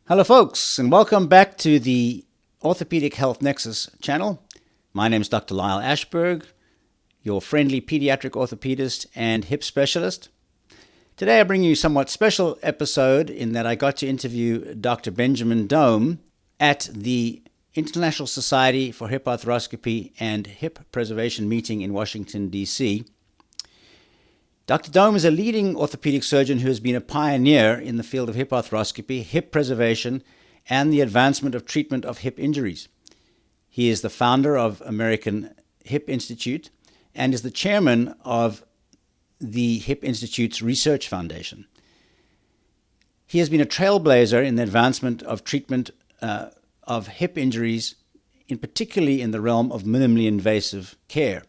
Hello folks, and welcome back to the Orthopedic Health Nexus channel. My name is Dr. Lyle Ashberg, your friendly pediatric orthopedist and hip specialist. Today I bring you a somewhat special episode in that I got to interview Dr. Benjamin Domb at the International Society for Hip Arthroscopy and Hip Preservation meeting in Washington, D.C. Dr. Domb is a leading orthopedic surgeon who has been a pioneer in the field of hip arthroscopy, hip preservation, and the advancement of treatment of hip injuries. He is the founder of American Hip Institute and is the chairman of the Hip Institute's Research Foundation. He has been a trailblazer in the advancement of treatment of hip injuries, particularly in the realm of minimally invasive care.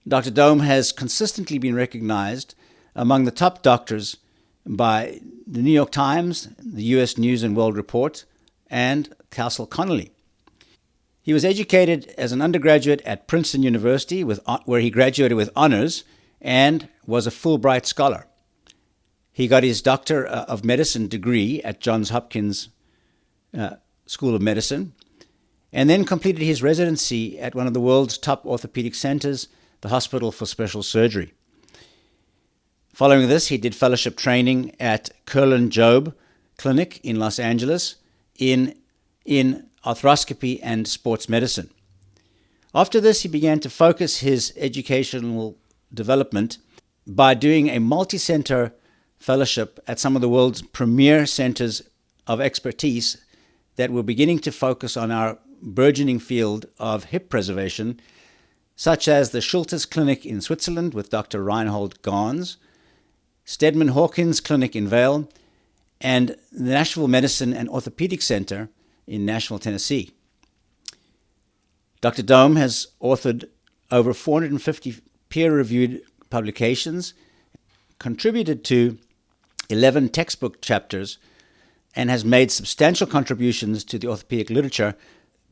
Dr. Domb has consistently been recognized among the top doctors by the New York Times, the U.S. News and World Report, and Castle Connolly. He was educated as an undergraduate at Princeton University, where he graduated with honors and was a Fulbright scholar. He got his Doctor of Medicine degree at Johns Hopkins School of Medicine, and then completed his residency at one of the world's top orthopedic centers, the Hospital for Special Surgery. Following this, he did fellowship training at Kerlan-Jobe Clinic in Los Angeles in arthroscopy and sports medicine. After this, he began to focus his educational development by doing a multi-center fellowship at some of the world's premier centers of expertise that were beginning to focus on our burgeoning field of hip preservation, such as the Schultes Clinic in Switzerland with Dr. Reinhold Gans, Steadman Hawkins Clinic in Vail, and the Nashville Medicine and Orthopedic Center in Nashville, Tennessee. Dr. Domb has authored over 450 peer-reviewed publications, contributed to 11 textbook chapters, and has made substantial contributions to the orthopedic literature,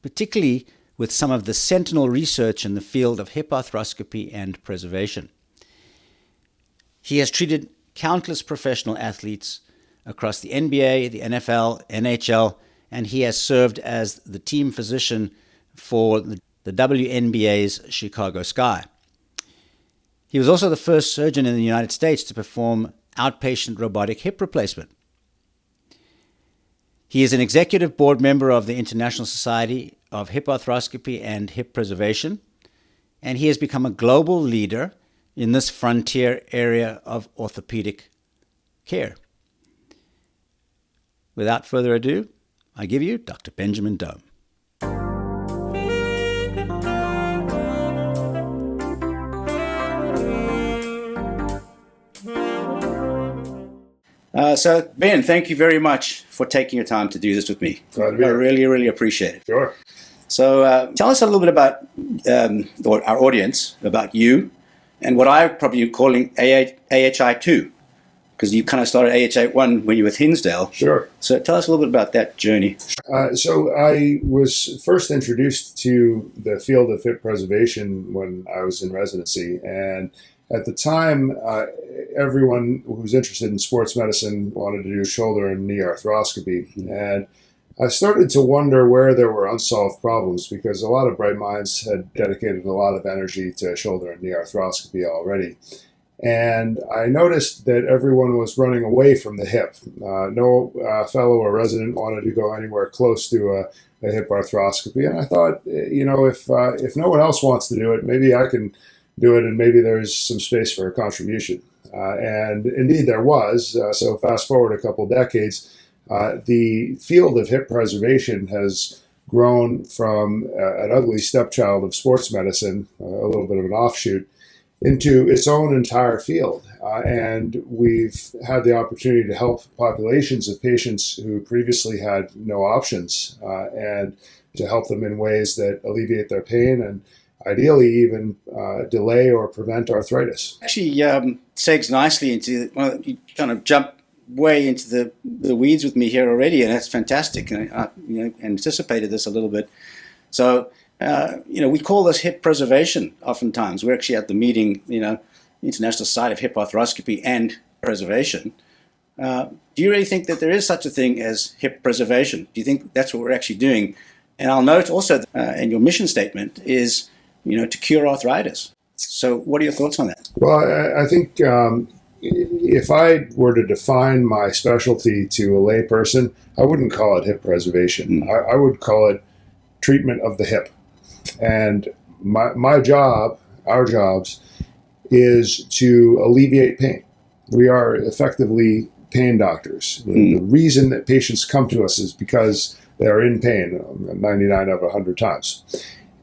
particularly with some of the sentinel research in the field of hip arthroscopy and preservation. He has treated countless professional athletes across the NBA, the NFL, NHL, and he has served as the team physician for the WNBA's Chicago Sky. He was also the first surgeon in the United States to perform outpatient robotic hip replacement. He is an executive board member of the International Society of Hip Arthroscopy and Hip Preservation, and he has become a global leader in this frontier area of orthopedic care. Without further ado, I give you Dr. Benjamin Domb. So, Ben, thank you very much for taking your time to do this with me. I really, really appreciate it. Sure. So tell us a little bit about our audience, about you, and what I'm probably calling AHI2, because you kind of started AHI1 when you were with Hinsdale. Sure. So tell us a little bit about that journey. So I was first introduced to the field of hip preservation when I was in residency, and at the time, everyone who was interested in sports medicine wanted to do shoulder and knee arthroscopy. And I started to wonder where there were unsolved problems because a lot of bright minds had dedicated a lot of energy to shoulder and knee arthroscopy already. And I noticed that everyone was running away from the hip. No fellow or resident wanted to go anywhere close to a hip arthroscopy. And I thought, if no one else wants to do it, maybe I can do it, and maybe there's some space for a contribution. And indeed there was. So fast forward a couple decades, the field of hip preservation has grown from an ugly stepchild of sports medicine, a little bit of an offshoot, into its own entire field. And we've had the opportunity to help populations of patients who previously had no options, and to help them in ways that alleviate their pain and ideally even delay or prevent arthritis. Actually segs nicely into, well, you kind of jump way into the weeds with me here already, and that's fantastic. And I anticipated this a little bit. So, we call this hip preservation oftentimes. We're actually at the meeting, International Society of Hip Arthroscopy and Preservation. Do you really think that there is such a thing as hip preservation? Do you think that's what we're actually doing? And I'll note also in your mission statement is, to cure arthritis. So what are your thoughts on that? Well, I think if I were to define my specialty to a layperson, I wouldn't call it hip preservation. I would call it treatment of the hip. And my job, our jobs, is to alleviate pain. We are effectively pain doctors. The reason that patients come to us is because they are in pain 99 of 100 times.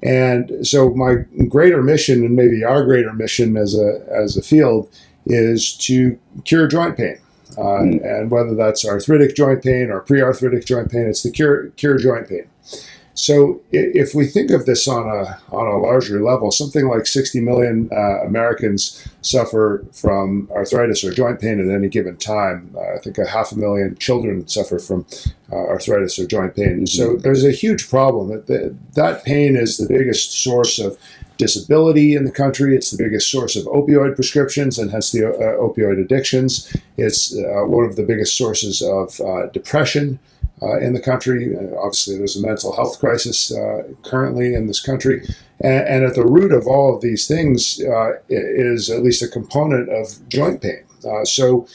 And so my greater mission, and maybe our greater mission as a field, is to cure joint pain. And whether that's arthritic joint pain or pre-arthritic joint pain, it's to cure joint pain. So if we think of this on a larger level, something like 60 million Americans suffer from arthritis or joint pain at any given time. I think 500,000 children suffer from arthritis or joint pain. So there's a huge problem. That pain is the biggest source of disability in the country. It's the biggest source of opioid prescriptions and hence the opioid addictions. It's one of the biggest sources of depression in the country. Obviously, there's a mental health crisis currently in this country. And at the root of all of these things is at least a component of joint pain. So,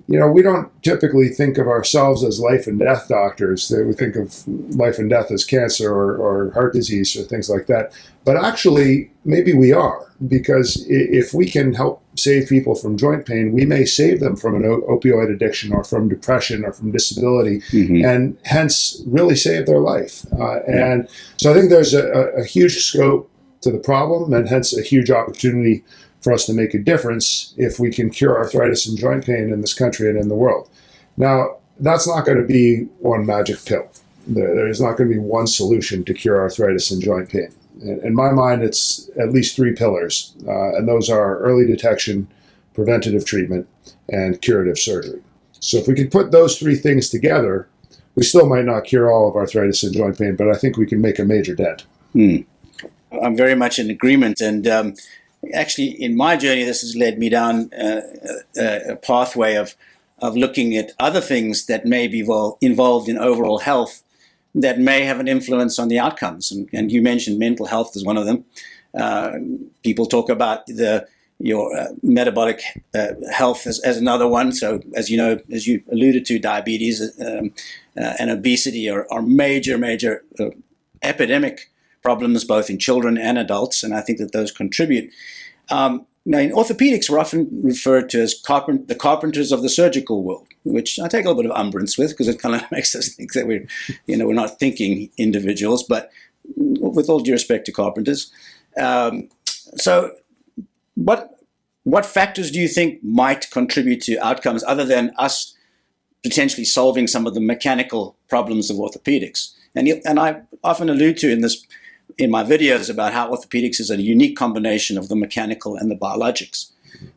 we don't typically think of ourselves as life and death doctors. We think of life and death as cancer or heart disease or things like that. But actually, maybe we are, because if we can help save people from joint pain, we may save them from an opioid addiction or from depression or from disability, and hence really save their life. And so I think there's a huge scope to the problem, and hence a huge opportunity for us to make a difference if we can cure arthritis and joint pain in this country and in the world. Now, that's not going to be one magic pill. There's not going to be one solution to cure arthritis and joint pain. In my mind, it's at least three pillars, and those are early detection, preventative treatment, and curative surgery. So if we could put those three things together, we still might not cure all of arthritis and joint pain, but I think we can make a major dent. I'm very much in agreement, and actually, in my journey, this has led me down a pathway of looking at other things that may be involved in overall health that may have an influence on the outcomes. And you mentioned mental health as one of them. People talk about your metabolic health as another one. So, as you know, as you alluded to, diabetes and obesity are major epidemic problems both in children and adults, and I think that those contribute. Now, in orthopedics, we're often referred to as the carpenters of the surgical world, which I take a little bit of umbrance with because it kind of makes us think that we're not thinking individuals, but with all due respect to carpenters. So what factors do you think might contribute to outcomes other than us potentially solving some of the mechanical problems of orthopedics? And I often allude to in my videos about how orthopedics is a unique combination of the mechanical and the biologics.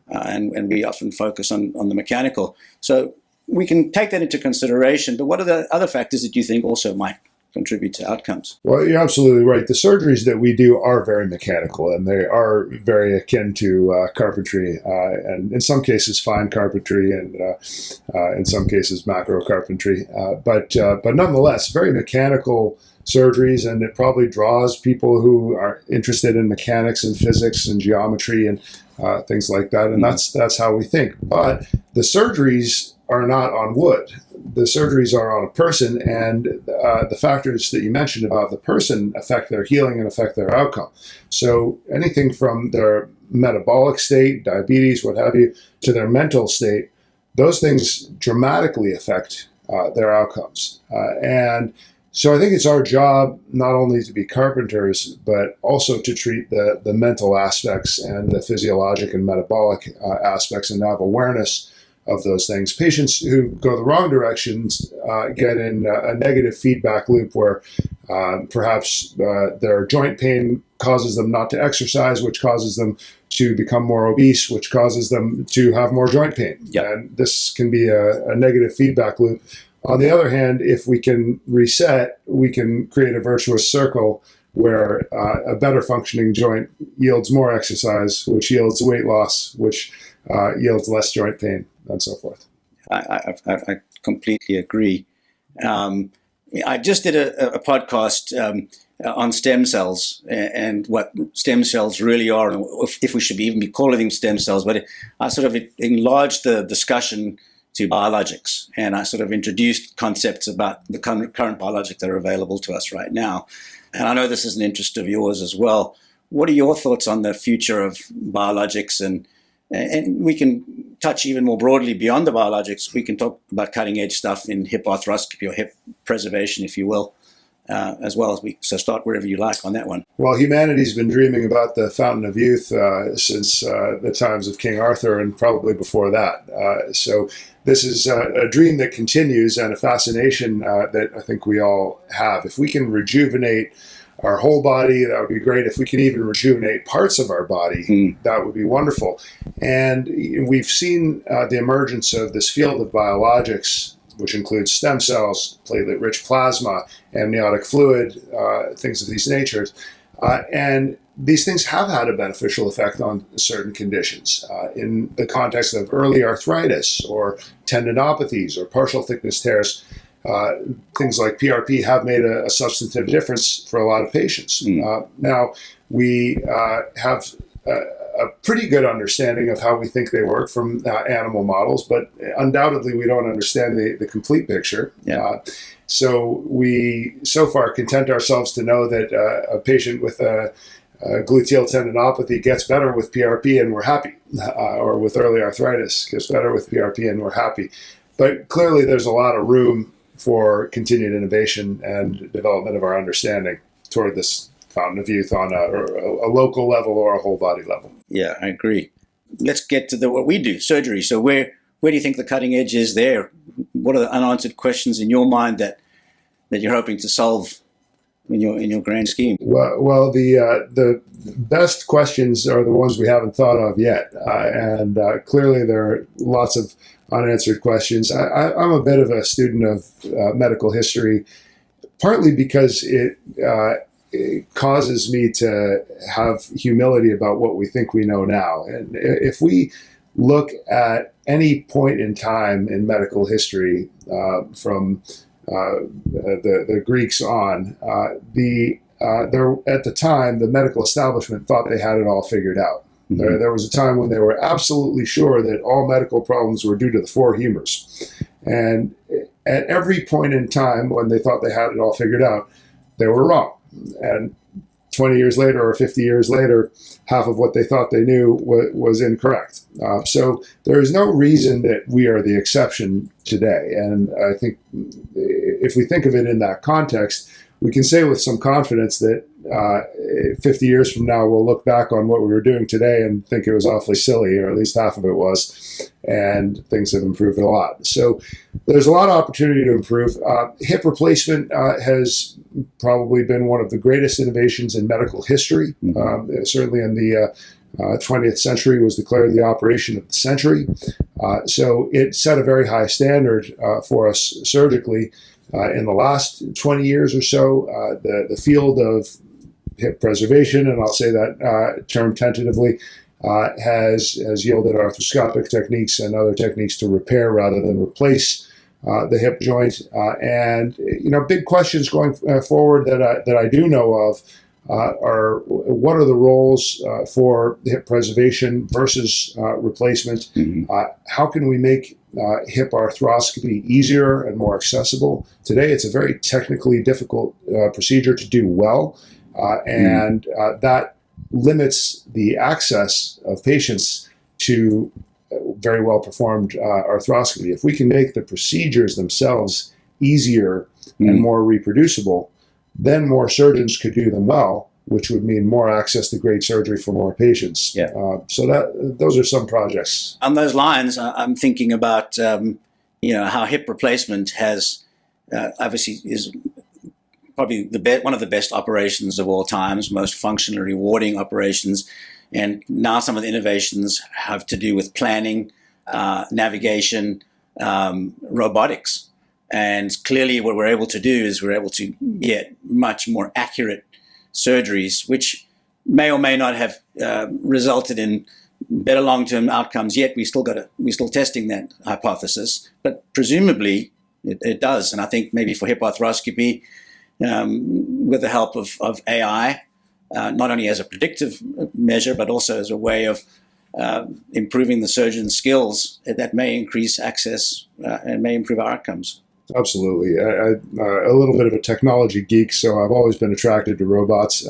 And we often focus on the mechanical. So we can take that into consideration, but what are the other factors that you think also might contribute to outcomes? Well, you're absolutely right. The surgeries that we do are very mechanical, and they are very akin to carpentry, and in some cases fine carpentry, and in some cases macro carpentry. But nonetheless, very mechanical surgeries, and it probably draws people who are interested in mechanics and physics and geometry and things like that. And that's how we think. But the surgeries are not on wood. The surgeries are on a person, and the factors that you mentioned about the person affect their healing and affect their outcome. So anything from their metabolic state, diabetes, what have you, to their mental state, those things dramatically affect their outcomes. And so I think it's our job not only to be carpenters, but also to treat the mental aspects and the physiologic and metabolic aspects, and have awareness of those things. Patients who go the wrong directions get in a negative feedback loop where perhaps their joint pain causes them not to exercise, which causes them to become more obese, which causes them to have more joint pain. Yep. And this can be a negative feedback loop. On the other hand, if we can reset, we can create a virtuous circle where a better functioning joint yields more exercise, which yields weight loss, which yields less joint pain, and so forth. I completely agree. I just did a podcast on stem cells and what stem cells really are, and if we should even be calling them stem cells. But I sort of enlarged the discussion to biologics, and I sort of introduced concepts about the current biologics that are available to us right now. And I know this is an interest of yours as well. What are your thoughts on the future of biologics? And we can touch even more broadly beyond the biologics. We can talk about cutting edge stuff in hip arthroscopy or hip preservation, if you will, as well as so start wherever you like on that one. Well, humanity's been dreaming about the fountain of youth since the times of King Arthur and probably before that. So this is a dream that continues and a fascination that I think we all have. If we can rejuvenate our whole body, that would be great. If we can even rejuvenate parts of our body, that would be wonderful. And we've seen the emergence of this field of biologics, which includes stem cells, platelet-rich plasma, amniotic fluid, things of these natures. And these things have had a beneficial effect on certain conditions in the context of early arthritis or tendinopathies or partial thickness tears. Things like PRP have made a substantive difference for a lot of patients. Now, we have a pretty good understanding of how we think they work from animal models, but undoubtedly we don't understand the complete picture. So we so far content ourselves to know that a patient with a gluteal tendinopathy gets better with PRP and we're happy, or with early arthritis gets better with PRP and we're happy. But clearly there's a lot of room for continued innovation and development of our understanding toward this fountain of youth on a local level or a whole body level. Yeah, I agree. Let's get to what we do, surgery. So where do you think the cutting edge is there? What are the unanswered questions in your mind that you're hoping to solve in your grand scheme? Well, the best questions are the ones we haven't thought of yet, and clearly there are lots of unanswered questions. I'm a bit of a student of medical history, partly because it causes me to have humility about what we think we know now. And if we look at any point in time in medical history, from the Greeks on, there at the time the medical establishment thought they had it all figured out. There was a time when they were absolutely sure that all medical problems were due to the four humors. And at every point in time when they thought they had it all figured out, they were wrong. And 20 years later or 50 years later, half of what they thought they knew was incorrect. So there is no reason that we are the exception today. And I think if we think of it in that context, we can say with some confidence that 50 years from now, we'll look back on what we were doing today and think it was awfully silly, or at least half of it was, and things have improved a lot. So there's a lot of opportunity to improve. Hip replacement has probably been one of the greatest innovations in medical history. Certainly in the 20th century was declared the operation of the century. So it set a very high standard for us surgically. In the last 20 years or so, the field of hip preservation, and I'll say that term tentatively, has yielded arthroscopic techniques and other techniques to repair rather than replace the hip joint. And big questions going forward that I do know of are what are the roles for hip preservation versus replacement? How can we make hip arthroscopy easier and more accessible? Today, it's a very technically difficult procedure to do well, and that limits the access of patients to very well performed arthroscopy. If we can make the procedures themselves easier and more reproducible, then more surgeons could do them well, which would mean more access to great surgery for more patients. So those are some projects. On those lines, I'm thinking about how hip replacement has obviously is probably one of the best operations of all times, most functionally rewarding operations. And now some of the innovations have to do with planning, navigation, robotics. And clearly what we're able to do is we're able to get much more accurate surgeries, which may or may not have resulted in better long-term outcomes yet. We're still testing that hypothesis, but presumably it does. And I think maybe for hip arthroscopy, with the help of AI, not only as a predictive measure, but also as a way of improving the surgeon's skills, that may increase access and may improve our outcomes. Absolutely. I'm a little bit of a technology geek, so I've always been attracted to robots.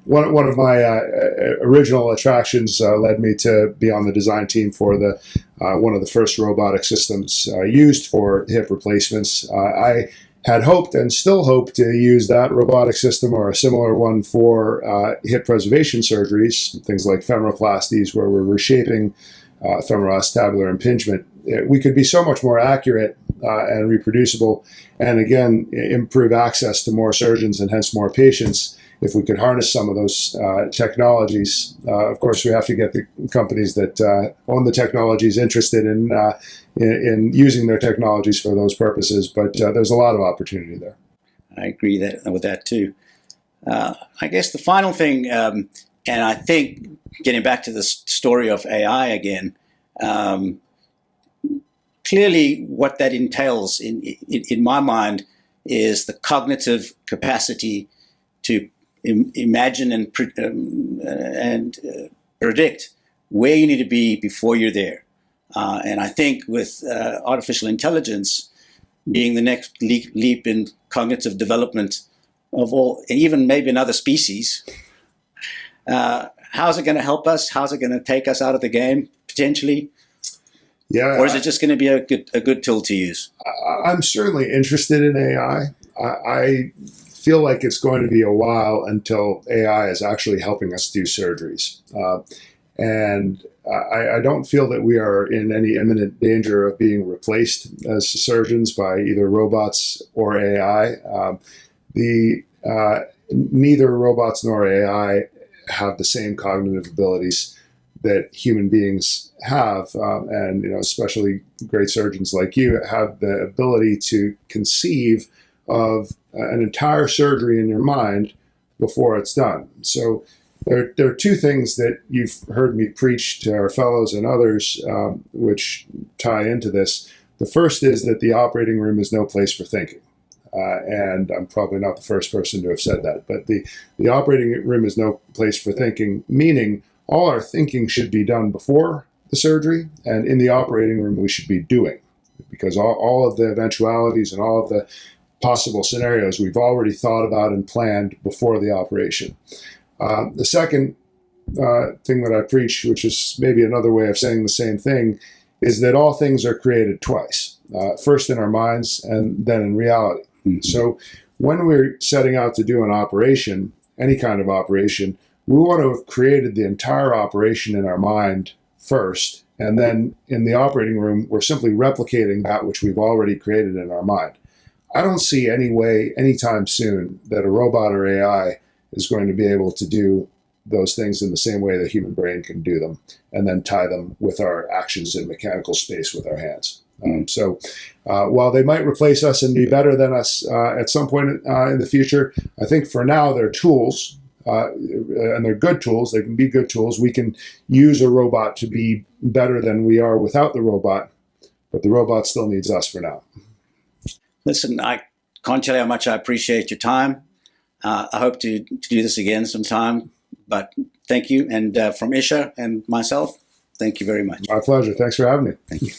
One of my original attractions led me to be on the design team for one of the first robotic systems used for hip replacements. I had hoped and still hope to use that robotic system or a similar one for hip preservation surgeries, things like femoroplasties, where we're reshaping femoroacetabular impingement. We could be so much more accurate and reproducible, and again, improve access to more surgeons and hence more patients if we could harness some of those technologies. Of course, we have to get the companies that own the technologies interested in using their technologies for those purposes, but there's a lot of opportunity there. I agree with that too. I guess the final thing, and I think getting back to the story of AI again, clearly what that entails in my mind is the cognitive capacity to imagine and predict where you need to be before you're there. And I think with artificial intelligence being the next leap in cognitive development of all, and even maybe another species, how's it going to help us? How's it going to take us out of the game potentially? Yeah. Or is it just going to be a good tool to use? I'm certainly interested in AI. I feel like it's going to be a while until AI is actually helping us do surgeries. And I don't feel that we are in any imminent danger of being replaced as surgeons by either robots or AI. Neither robots nor AI have the same cognitive abilities that human beings have, and especially great surgeons like you have the ability to conceive of an entire surgery in your mind before it's done. So there are two things that you've heard me preach to our fellows and others, which tie into this. The first is that the operating room is no place for thinking. And I'm probably not the first person to have said that, but the operating room is no place for thinking, meaning all our thinking should be done before the surgery, and in the operating room we should be doing, because all of the eventualities and all of the possible scenarios we've already thought about and planned before the operation. The second thing that I preach, which is maybe another way of saying the same thing, is that all things are created twice, first in our minds and then in reality. Mm-hmm. So when we're setting out to do an operation, any kind of operation, we want to have created the entire operation in our mind first, and then in the operating room, we're simply replicating that which we've already created in our mind. I don't see any way anytime soon that a robot or AI is going to be able to do those things in the same way the human brain can do them, and then tie them with our actions in mechanical space with our hands. So while they might replace us and be better than us at some point in the future, I think for now they're tools. And they're good tools. They can be good tools. We can use a robot to be better than we are without the robot, but the robot still needs us for now. Listen, I can't tell you how much I appreciate your time. I hope to do this again sometime, but thank you. And from ISHA and myself, thank you very much. My pleasure. Thanks for having me. Thank you.